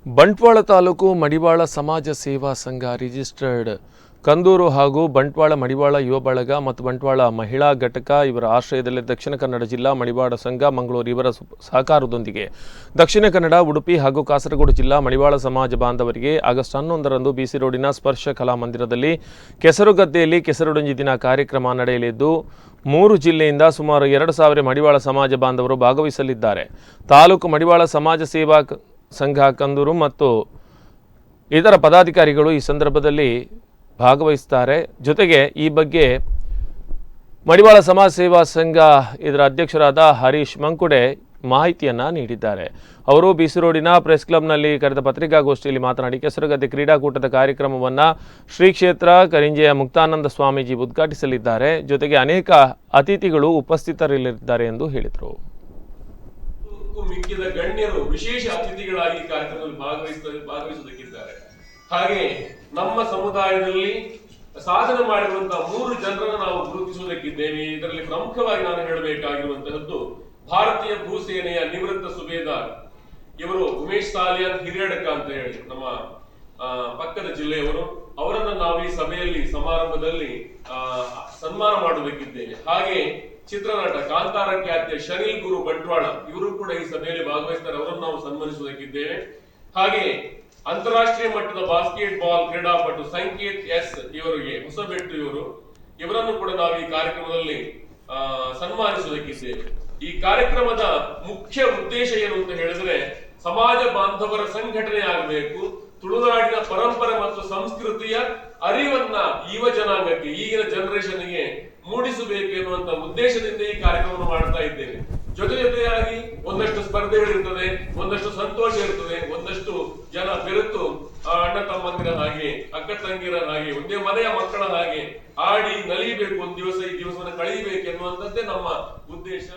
ಬಂಟ್ವಾಳ ತಾಲೂಕು ಮಡಿವಾಳ ಸಮಾಜ ಸೇವಾ ಸಂಘ ರಿಜಿಸ್ಟರ್ಡ್ ಕಂದೂರು ಹಾಗೂ ಬಂಟ್ವಾಳ ಮಡಿವಾಳ ಯುವ ಬಳಗ ಮತ್ತು ಬಂಟ್ವಾಳ ಮಹಿಳಾ ಘಟಕ ಇವರ ಆಶ್ರಯದಲ್ಲಿ ದಕ್ಷಿಣ ಕನ್ನಡ ಜಿಲ್ಲಾ ಮಡಿವಾಳ ಸಂಘ ಮಂಗಳೂರು ಇವರ ಸಹಕಾರದೊಂದಿಗೆ ದಕ್ಷಿಣ ಕನ್ನಡ ಉಡುಪಿ ಹಾಗೂ ಕಾಸರಗೋಡು ಜಿಲ್ಲಾ ಮಡಿವಾಳ ಸಮಾಜ ಬಾಂಧವರಿಗೆ ಆಗಸ್ಟ್ 11ರಂದು ಬಿಸಿ ರೋಡಿನ ಸ್ಪರ್ಶ ಕಲಾ ಮಂದಿರದಲ್ಲಿ ಕೆಸರುಗದ್ದೆಯಲ್ಲಿ ಕೆಸರುಡಂಜಿ ದಿನ ಕಾರ್ಯಕ್ರಮ ನಡೆಯಲಿದ್ದು 3 ಜಿಲ್ಲೆಯಿಂದ ಸುಮಾರು 2000 ಮಡಿವಾಳ ಸಮಾಜ ಬಾಂಧವರು ಭಾಗವಹಿಸಲಿದ್ದಾರೆ. ತಾಲೂಕು ಮಡಿವಾಳ ಸಮಾಜ ಸೇವಾ ಸಂಘ ಕಂದೂರು ಮತ್ತು ಇತರ ಪದಾಧಿಕಾರಿಗಳು ಈ ಸಂದರ್ಭದಲ್ಲಿ ಭಾಗವಹಿಸುತ್ತಾರೆ. ಜೊತೆಗೆ ಈ ಬಗ್ಗೆ ಮಡಿವಾಳ ಸಮಾಜ ಸೇವಾ ಸಂಘ ಇದರ ಅಧ್ಯಕ್ಷರಾದ ಹರೀಶ್ ಮಂಕುಡೆ ಮಾಹಿತಿಯನ್ನು ನೀಡಿದ್ದಾರೆ. ಅವರು ಬಿಸಿ ರೋಡಿನ ಪ್ರೆಸ್ ಕ್ಲಬ್ನಲ್ಲಿ ಕರೆದ ಪತ್ರಿಕಾಗೋಷ್ಠಿಯಲ್ಲಿ ಮಾತನಾಡಿ ಕೆಸರುಗದ್ದೆ ಕ್ರೀಡಾಕೂಟದ ಕಾರ್ಯಕ್ರಮವನ್ನು ಶ್ರೀ ಕ್ಷೇತ್ರ ಕರಿಂಜೆಯ ಮುಕ್ತಾನಂದ ಸ್ವಾಮೀಜಿ ಉದ್ಘಾಟಿಸಲಿದ್ದಾರೆ. ಜೊತೆಗೆ ಅನೇಕ ಅತಿಥಿಗಳು ಉಪಸ್ಥಿತರಿರಲಿದ್ದಾರೆ ಎಂದು ಹೇಳಿದರು. ಮಿಕ್ಕಿದ ಗಣ್ಯರು ವಿಶೇಷ ಅತಿಥಿಗಳಾಗಿ ಕಾರ್ಯಕ್ರಮದಲ್ಲಿ ಭಾಗವಹಿಸುವುದಕ್ಕಿದ್ದಾರೆ. ಹಾಗೆ ನಮ್ಮ ಸಮುದಾಯದಲ್ಲಿ ಸಾಧನೆ ಮಾಡಿರುವಂತಹ 3 ಜನರನ್ನು ನಾವು ಗುರುತಿಸುವುದಕ್ಕಿದ್ದೇವೆ. ಇದರಲ್ಲಿ ಪ್ರಮುಖವಾಗಿ ನಾನು ಹೇಳಬೇಕಾಗಿರುವಂತಹದ್ದು ಭಾರತೀಯ ಭೂಸೇನೆಯ ನಿವೃತ್ತ ಸುಬೇದಾರ್ ಇವರು ಉಮೇಶ್ ಸಾಲಿಯನ್ ಹಿರಿಯಡಕ ಅಂತ ಹೇಳಿ ನಮ್ಮ ಪಕ್ಕದ ಜಿಲ್ಲೆಯವರು. ಅವರನ್ನು ನಾವು ಈ ಸಭೆಯಲ್ಲಿ ಸಮಾರಂಭದಲ್ಲಿ ಸನ್ಮಾನ ಮಾಡುವುದಕ್ಕಿದ್ದೇವೆ. ಹಾಗೆ ಚಿತ್ರನಟ ಕಾಂತಾರ ಖ್ಯಾತಿಯ ಶನಿಲ್ ಗುರು ಬಂಟ್ವಾಳ ಇವರು ಕೂಡ ಈ ಸಭೆಯಲ್ಲಿ ಭಾಗವಹಿಸ್ತಾರೆ. ಅವರನ್ನು ನಾವು ಸನ್ಮಾನಿಸುವುದಕ್ಕಿದ್ದೇವೆ. ಹಾಗೆ ಅಂತಾರಾಷ್ಟ್ರೀಯ ಮಟ್ಟದ ಬಾಸ್ಕೆಟ್ ಬಾಲ್ ಕ್ರೀಡಾಪಟು ಸಂಕೇತ್ ಎಸ್ ಇವರಿಗೆ ಹೊಸಬೆಟ್ಟು ಇವರನ್ನು ಕೂಡ ನಾವು ಈ ಕಾರ್ಯಕ್ರಮದಲ್ಲಿ ಸನ್ಮಾನಿಸುವುದಕ್ಕಿದ್ದೇವೆ. ಈ ಕಾರ್ಯಕ್ರಮದ ಮುಖ್ಯ ಉದ್ದೇಶ ಏನು ಅಂತ ಹೇಳಿದ್ರೆ ಸಮಾಜ ಬಾಂಧವರ ಸಂಘಟನೆ ಆಗಬೇಕು. ತುಳುನಾಡಿನ ಪರಂಪರೆ ಮತ್ತು ಸಂಸ್ಕೃತಿಯ ಅರಿವನ್ನ ಯುವ ಜನಾಂಗಕ್ಕೆ ಈಗಿನ ಜನರೇಷನ್ಗೆ ಮೂಡಿಸಬೇಕು ಎನ್ನುವಂತ ಉದ್ದೇಶದಿಂದ ಈ ಕಾರ್ಯಕ್ರಮವನ್ನು ಮಾಡ್ತಾ ಇದ್ದೇವೆ. ಜೊತೆಯಾಗಿ ಒಂದಷ್ಟು ಸ್ಪರ್ಧೆಗಳಿರ್ತದೆ, ಒಂದಷ್ಟು ಸಂತೋಷ ಇರ್ತದೆ, ಒಂದಷ್ಟು ಜನ ಬೆರೆತು ಅಣ್ಣ ತಮ್ಮಂದಿರ ಹಾಗೆ ಅಕ್ಕ ತಂಗಿರ ಹಾಗೆ ಒಂದೇ ಮನೆಯ ಮಕ್ಕಳ ಹಾಗೆ ಆಡಿ ನಲಿಬೇಕು, ಒಂದು ದಿವಸ ಈ ದಿವಸವನ್ನು ಕಳೆಯಬೇಕು ಎನ್ನುವಂಥದ್ದೇ ನಮ್ಮ ಉದ್ದೇಶ.